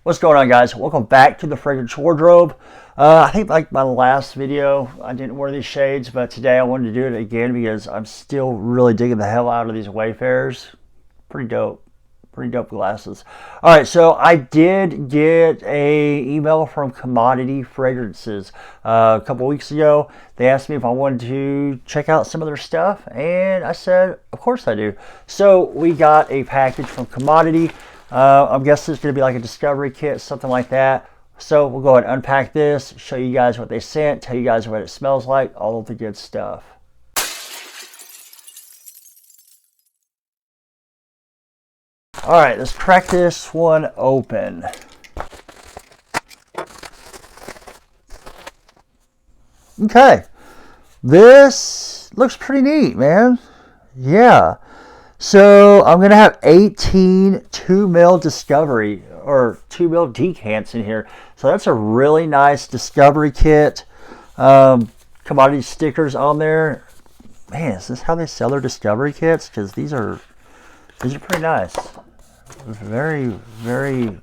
What's going on, guys? Welcome back to the Fragrance Wardrobe. I think like my last video, I didn't wear these shades, but today I wanted to do it again because I'm still really digging the hell out of these Wayfarers. Pretty dope. Pretty dope glasses. All right, so I did get a email from Commodity Fragrances a couple weeks ago. They asked me if I wanted to check out some of their stuff, and I said, of course I do. So we got a package from Commodity. I'm guessing it's going to be like a discovery kit, something like that. So we'll go ahead and unpack this, show you guys what they sent, tell you guys what it smells like, all of the good stuff. All right, let's crack this one open. Okay, this looks pretty neat, man. Yeah. So I'm going to have 18 2 ml discovery or 2 ml decants in here. So that's a really nice discovery kit. Commodity stickers on there. Man, is this how they sell their discovery kits? Because these are pretty nice. Very, very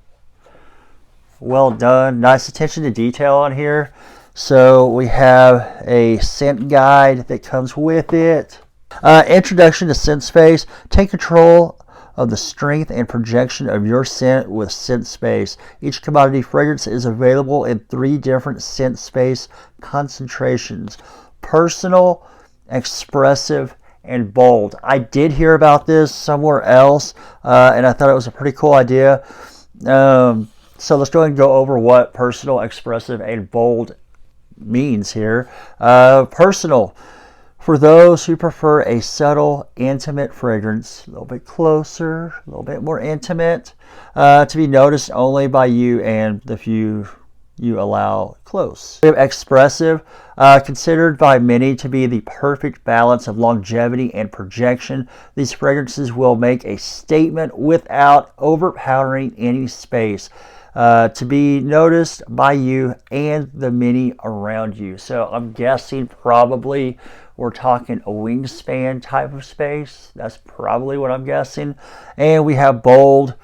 well done. Nice attention to detail on here. So we have a scent guide that comes with it. Introduction to Scent Space. Take control of the strength and projection of your scent with Scent Space. Each commodity fragrance is available in 3 different Scent Space concentrations: personal, expressive, and bold. I did hear about this somewhere else, and I thought it was a pretty cool idea. So let's go ahead and go over what personal, expressive, and bold means here. Personal. For those who prefer a subtle, intimate fragrance, a little bit closer, a little bit more intimate, to be noticed only by you and the few you allow close. We have expressive, considered by many to be the perfect balance of longevity and projection. These fragrances will make a statement without overpowering any space. To be noticed by you and the many around you. So I'm guessing probably we're talking a wingspan type of space. That's probably what I'm guessing. And we have bold.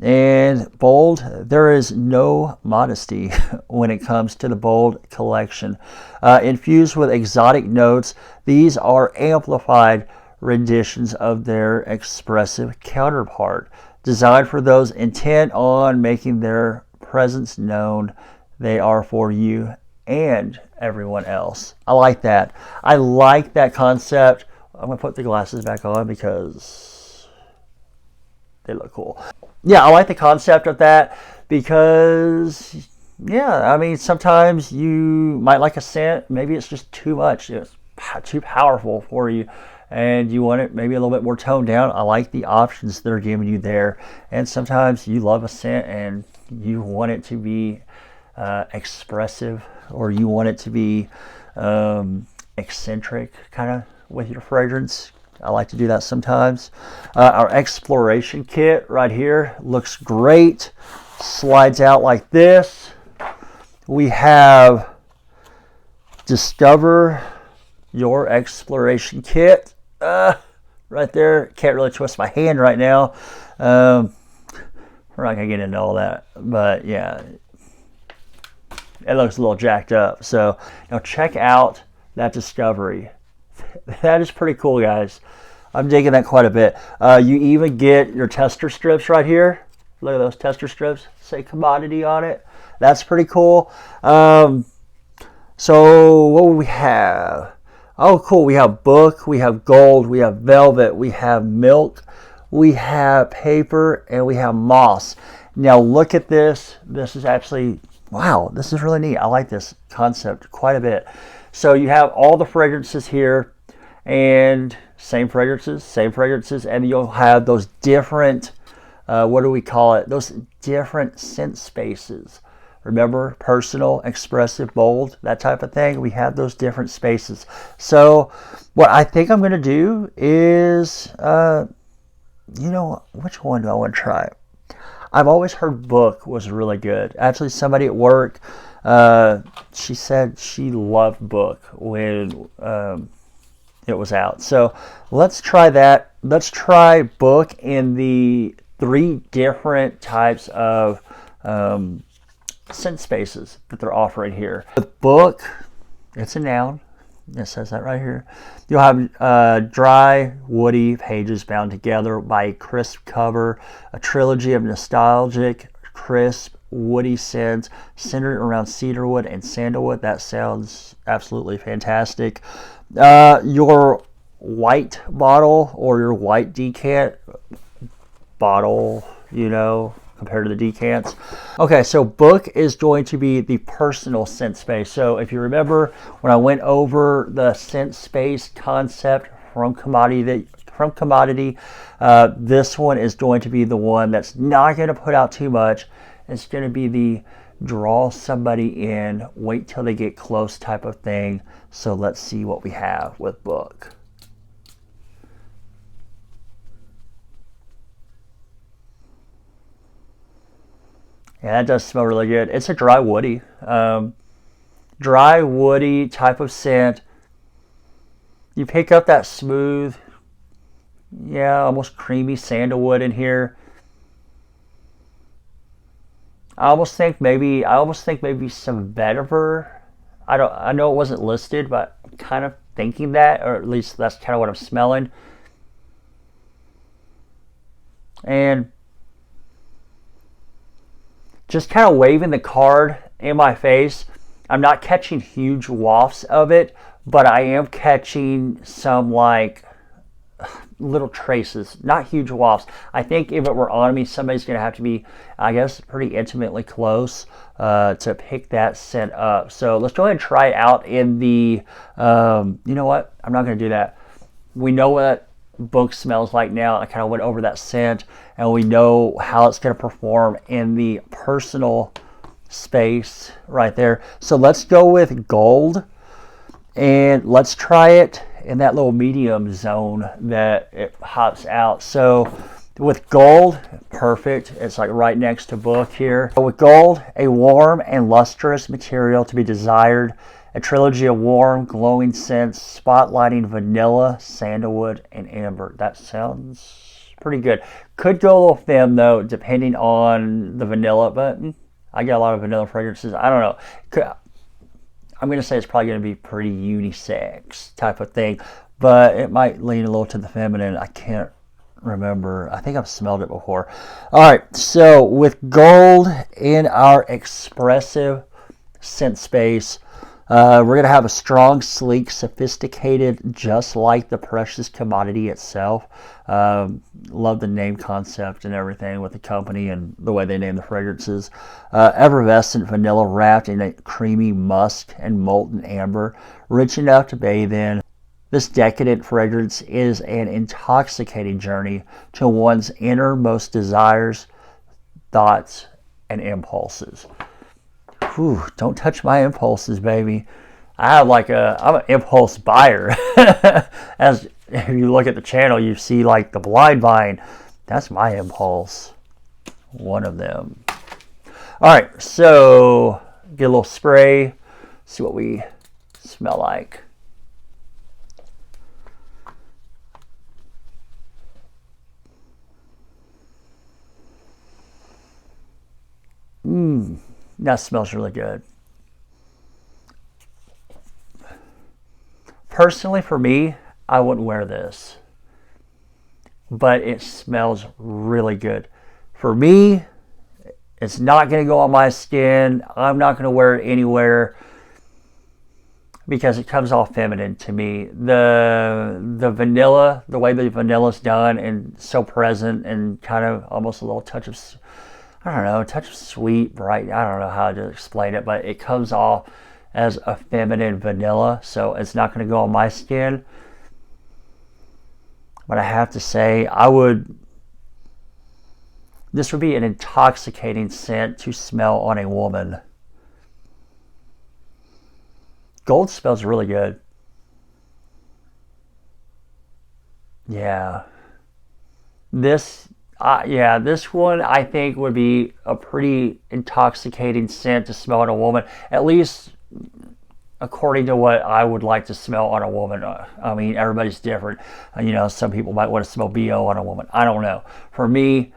And bold, there is no modesty when it comes to the bold collection. Infused with exotic notes, these are amplified renditions of their expressive counterpart. Designed for those intent on making their presence known. They are for you and everyone else. I like that. I like that concept. I'm going to put the glasses back on because they look cool. Yeah, I like the concept of that because, yeah, I mean, sometimes you might like a scent. Maybe it's just too much. It's too powerful for you, and you want it maybe a little bit more toned down. I like the options they're giving you there. And sometimes you love a scent and you want it to be expressive, or you want it to be eccentric kind of with your fragrance. I like to do that sometimes. Our exploration kit right here looks great. Slides out like this. We have Discover Your Exploration Kit. Right there. Can't really twist my hand right now. We're not going to get into all that. But yeah, it looks a little jacked up. So now check out that Discovery. That is pretty cool, guys. I'm digging that quite a bit. You even get your tester strips right here. Look at those tester strips. Say Commodity on it. That's pretty cool. So what do we have? Oh, cool. We have book, we have gold, we have velvet, we have milk, we have paper, and we have moss. Now look at this. This is actually, wow, this is really neat. I like this concept quite a bit. So you have all the fragrances here, and same fragrances, and you'll have those different, what do we call it? Those different scent spaces. Remember, personal, expressive, bold, that type of thing. We have those different spaces. So what I think I'm going to do is, which one do I want to try? I've always heard book was really good. Actually, somebody at work, she said she loved book when it was out. So let's try that. Let's try book in the 3 different types of scent spaces that they're offering here. The book, it's a noun. It says that right here. You'll have dry, woody pages bound together by a crisp cover, a trilogy of nostalgic, crisp, woody scents centered around cedarwood and sandalwood. That sounds absolutely fantastic. Your white bottle or your white decant bottle, compared to the decants. Okay, so book is going to be the personal scent space. So if you remember when I went over the scent space concept from commodity, this one is going to be the one that's not going to put out too much. It's going to be the draw somebody in, wait till they get close type of thing. So let's see what we have with book. Yeah, that does smell really good. It's a dry woody type of scent. You pick up that smooth, almost creamy sandalwood in here. I almost think maybe some vetiver. I know it wasn't listed, but I'm kind of thinking that, or at least that's kind of what I'm smelling. And just kind of waving the card in my face. I'm not catching huge wafts of it, but I am catching some like little traces, not huge wafts. I think if it were on me, somebody's going to have to be, I guess, pretty intimately close to pick that scent up. So let's go ahead and try it out in the, you know what? I'm not going to do that. We know what book smells like now. I kind of went over that scent, and we know how it's going to perform in the personal space right there. So let's go with gold, and let's try it in that little medium zone that it hops out. So with gold, perfect. It's like right next to book here. With gold, a warm and lustrous material to be desired. A trilogy of warm, glowing scents, spotlighting vanilla, sandalwood, and amber. That sounds pretty good. Could go a little thin, though, depending on the vanilla, but I get a lot of vanilla fragrances. I don't know. I'm going to say it's probably going to be pretty unisex type of thing, but it might lean a little to the feminine. I can't remember. I think I've smelled it before. All right, so with gold in our expressive scent space, we're going to have a strong, sleek, sophisticated, just like the precious commodity itself. Love the name concept and everything with the company and the way they name the fragrances. Effervescent vanilla wrapped in a creamy musk and molten amber, rich enough to bathe in. This decadent fragrance is an intoxicating journey to one's innermost desires, thoughts, and impulses. Whew, don't touch my impulses, baby. I'm an impulse buyer. As if you look at the channel, you see like the blind vine. That's my impulse. One of them. All right, so get a little spray. See what we smell like. That smells really good. Personally, for me, I wouldn't wear this, but it smells really good. For me, it's not going to go on my skin. I'm not going to wear it anywhere because it comes off feminine to me. The vanilla, the way the vanilla's done and so present and kind of almost a little touch of, I don't know, a touch of sweet, bright. I don't know how to explain it, but it comes off as a feminine vanilla, so it's not going to go on my skin. But I have to say, this would be an intoxicating scent to smell on a woman. Gold smells really good. Yeah. This one I think would be a pretty intoxicating scent to smell on a woman, at least according to what I would like to smell on a woman. I mean, everybody's different. Some people might want to smell BO on a woman. I don't know. For me,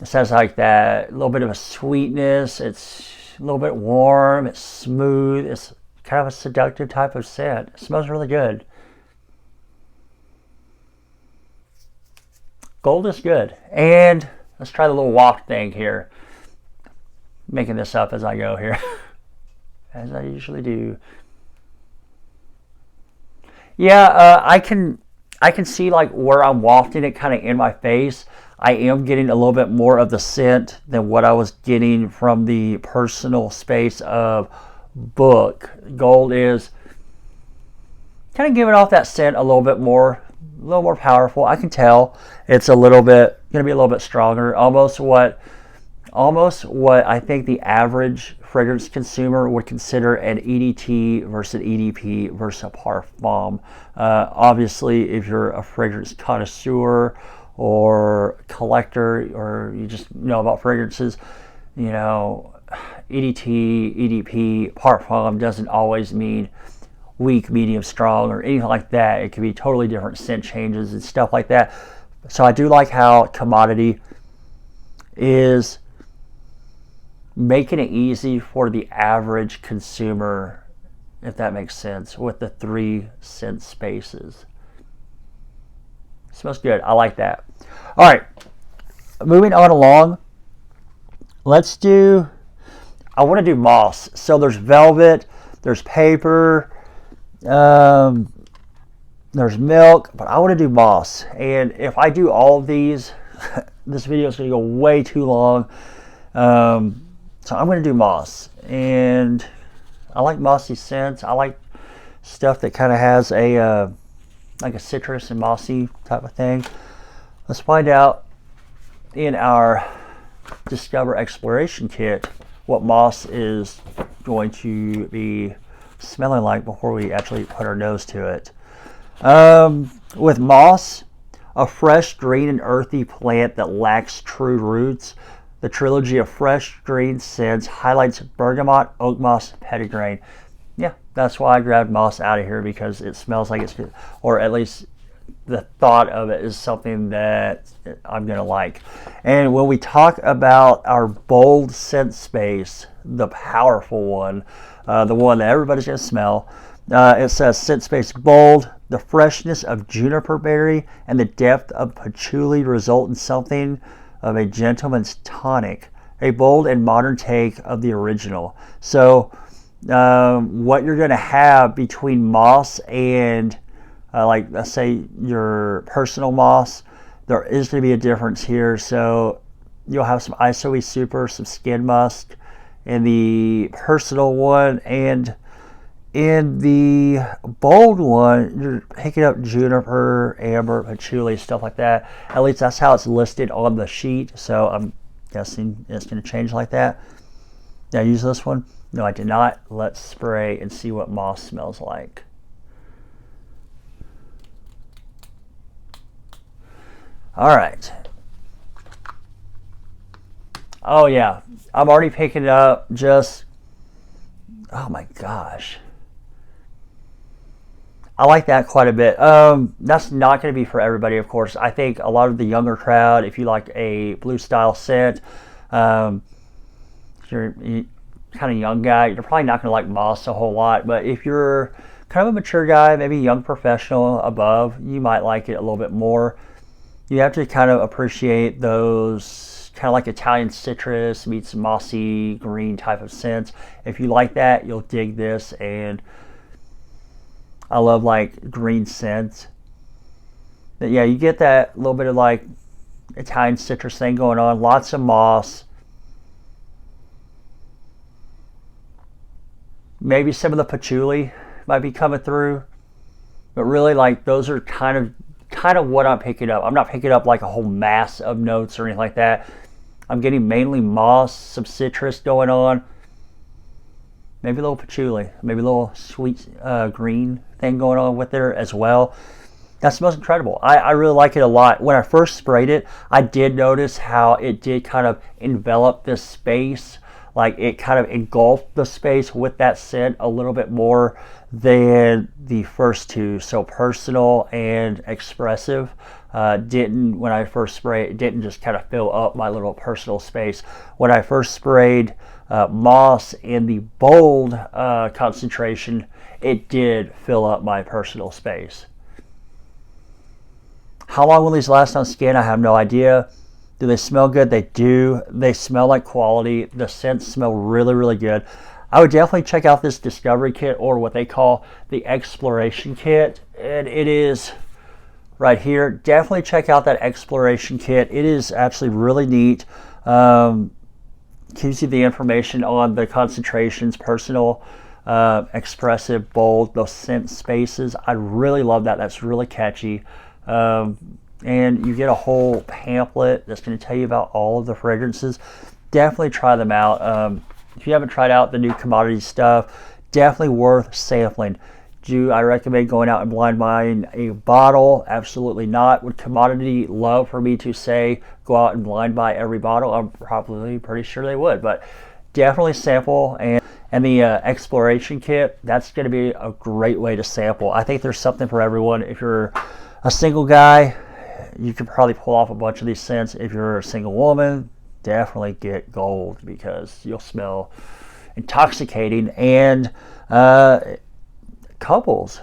It has like that little bit of a sweetness. It's a little bit warm. It's smooth. It's kind of a seductive type of scent. It smells really good. Gold is good. And let's try the little waft thing here. Making this up as I go here, as I usually do. Yeah, I can see like where I'm wafting it kind of in my face. I am getting a little bit more of the scent than what I was getting from the personal space of Book. Gold is kind of giving off that scent a little bit more, a little more powerful. I can tell it's a little bit going to be a little bit stronger. Almost what I think the average fragrance consumer would consider an EDT versus an EDP versus a parfum. Obviously, if you're a fragrance connoisseur or collector, or you just know about fragrances, you know, EDT, EDP, parfum doesn't always mean weak, medium, strong, or anything like that. It can be totally different scent changes and stuff like that. So I do like how Commodity is making it easy for the average consumer, if that makes sense, with the 3 scent spaces. Smells good. I like that. All right, moving on along. I want to do moss. So there's velvet, there's paper, there's milk, but I want to do moss. And if I do all of these, this video is going to go way too long. So I'm going to do moss, and I like mossy scents. I like stuff that kind of has a like a citrus and mossy type of thing. Let's find out in our Discover Exploration Kit what moss is going to be smelling like before we actually put our nose to it. With moss, a fresh, green, and earthy plant that lacks true roots. The trilogy of fresh green scents highlights bergamot, oak moss, petitgrain. Yeah, that's why I grabbed moss out of here, because it smells like it's good, or at least the thought of it is something that I'm going to like. And when we talk about our bold scent space, the powerful one, the one that everybody's going to smell, it says scent space bold. The freshness of juniper berry and the depth of patchouli result in something of a gentleman's tonic, a bold and modern take of the original. So what you're going to have between moss and like, let's say, your personal moss, there is going to be a difference here. So you'll have some ISOE Super, some skin musk in the personal one, and in the bold one, you're picking up juniper, amber, patchouli, stuff like that. At least that's how it's listed on the sheet. So I'm guessing it's going to change like that. Did I use this one? No, I did not. Let's spray and see what moss smells like. All right. Oh yeah, I'm already picking it up. Just, oh my gosh. I like that quite a bit. That's not going to be for everybody, of course. I think a lot of the younger crowd, if you like a blue style scent, if you're kind of young guy, you're probably not going to like moss a whole lot. But if you're kind of a mature guy, maybe young professional above, you might like it a little bit more. You have to kind of appreciate those kind of like Italian citrus meets mossy green type of scents. If you like that, you'll dig this. And I love like green scents. But yeah, you get that little bit of like Italian citrus thing going on. Lots of moss. Maybe some of the patchouli might be coming through. But really, like, those are kind of what I'm picking up. I'm not picking up like a whole mass of notes or anything like that. I'm getting mainly moss, some citrus going on. Maybe a little patchouli, maybe a little sweet green thing going on with there as well. That smells incredible. I really like it a lot. When I first sprayed it, I did notice how it did kind of envelop this space. Like, it kind of engulfed the space with that scent a little bit more than the first two. So personal and expressive. didn't, when I first sprayed, it didn't just kind of fill up my little personal space. When I first sprayed moss in the bold concentration, it did fill up my personal space. How long will these last on skin? I have no idea. Do they smell good? They do. They smell like quality. The scents smell really, really good. I would definitely check out this discovery kit, or what they call the exploration kit. And it is right here. Definitely check out that exploration kit. It is actually really neat. Gives you the information on the concentrations, personal, expressive, bold, those scent spaces. I really love that. That's really catchy. And you get a whole pamphlet that's going to tell you about all of the fragrances. Definitely try them out. If you haven't tried out the new commodities stuff, definitely worth sampling. Do I recommend going out and blind buying a bottle? Absolutely not. Would commodity love for me to say go out and blind buy every bottle? I'm probably pretty sure they would, but definitely sample. And the exploration kit, that's going to be a great way to sample. I think there's something for everyone. If you're a single guy, you could probably pull off a bunch of these scents. If you're a single woman, definitely get gold, because you'll smell intoxicating. And couples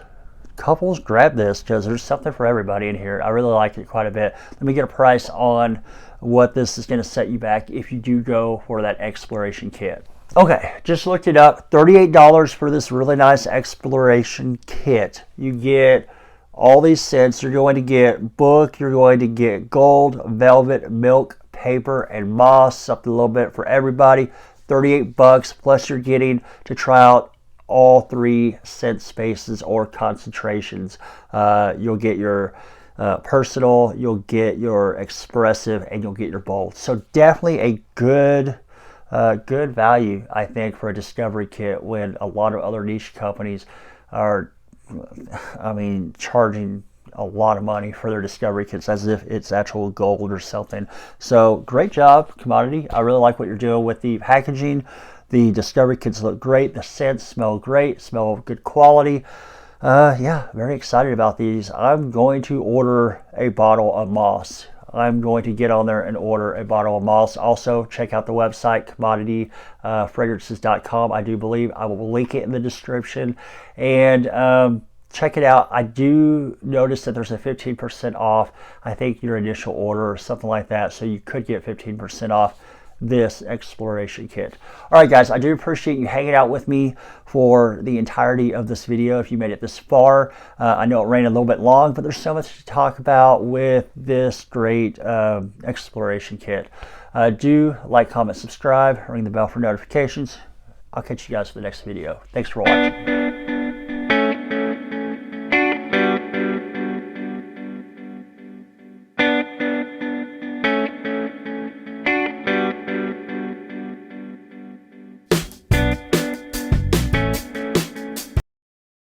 grab this, because there's something for everybody in here. I really like it quite a bit. Let me get a price on what this is going to set you back if you do go for that exploration kit. Okay, just looked it up. $38 for this really nice exploration kit. You get all these scents. You're going to get book, you're going to get gold, velvet, milk, paper, and moss. Something a little bit for everybody. $38, plus you're getting to try out all 3 scent spaces or concentrations. You'll get your personal, you'll get your expressive, and you'll get your bold. So definitely a good value, I think, for a discovery kit, when a lot of other niche companies are, charging a lot of money for their discovery kits as if it's actual gold or something. So great job, Commodity. I really like what you're doing with the packaging. The discovery kits look great. The scents smell great, smell of good quality. Yeah, very excited about these. I'm going to order a bottle of moss. I'm going to get on there and order a bottle of moss. Also, check out the website, commodityfragrances.com. I do believe I will link it in the description. And check it out. I do notice that there's a 15% off, I think, your initial order or something like that. So you could get 15% off this exploration kit. All right, guys, I do appreciate you hanging out with me for the entirety of this video. If you made it this far, I know it ran a little bit long, but there's so much to talk about with this great exploration kit. Do like, comment, subscribe, ring the bell for notifications. I'll catch you guys for the next video. Thanks for watching.